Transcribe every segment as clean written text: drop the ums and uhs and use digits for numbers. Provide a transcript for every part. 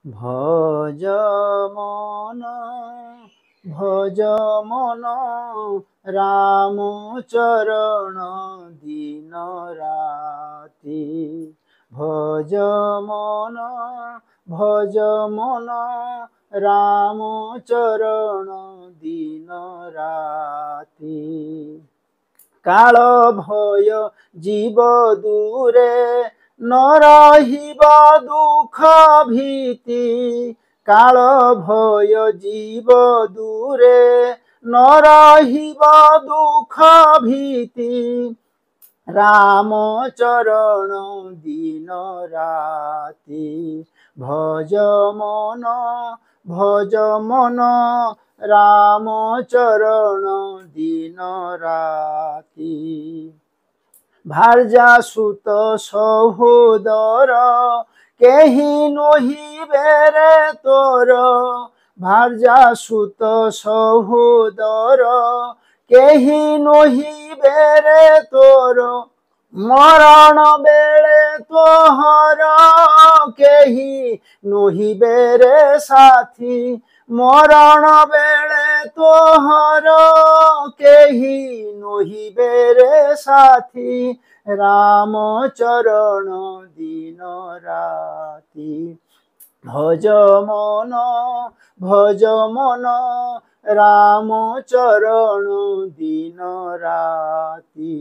ভজ মন ভজ মন রাম চরণ দিন রাতি। ভজ মন ভজ মন রাম চরণ দিন রাতি। কাল ভয় জীব দূরে ন রহিব দুঃখ ভীতি। কাল ভয় জীব দূরে ন রহিব দুঃখ ভীতি। রাম চরণ দিন রাতি। ভজ মন ভজ মন রাম চরণ দিন রাতি। ভার্যা সুত সহোদর কেহি নহিবে রে তোর। ভার্যা সুত সহোদর কেহি নহিবে রে তোর। মরণ বেলে তোহর কেহি নহিবে রে সাথী। মরণ বেলে তোহর কেহি নহিবে রে সাথী। রাম চরণ দিন রাতি। ভজ মন ভজ মন রাম চরণ দিন রাতি।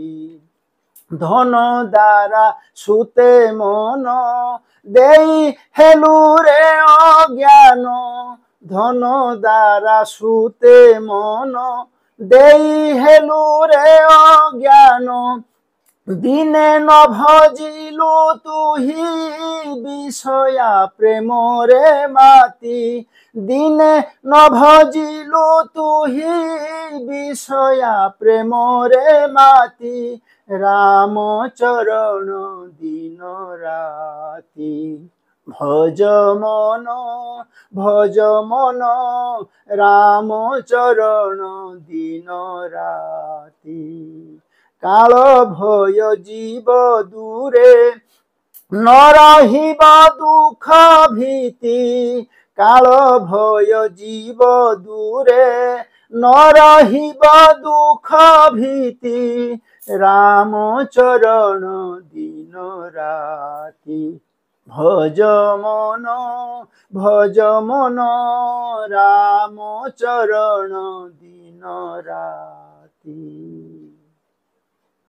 ধন দ্বারা সুতে মন দেই হেলু রে অজ্ঞান। ধন দ্বারা সুতে মন দেই হেলু রে অজ্ঞান। দিনে ন ভজিলু তুহি বিষয়া প্রেমরে মাতি। দিনে ন ভজিলু তুহি বিষয়া প্রেমরে মাতি। রাম চরণ দিন রাতি। ভজ মন ভজ মন রাম চরণ দিন রাতি। কাল ভয় জীব দূরে ন রহিব দুঃখ ভীতি। কাল ভয় জীব দূরে ন রহিব দুঃখ ভীতি। রাম চরণ দিন রাতি। ভজ মন ভজ মন রাম চরণ দিন রাতি।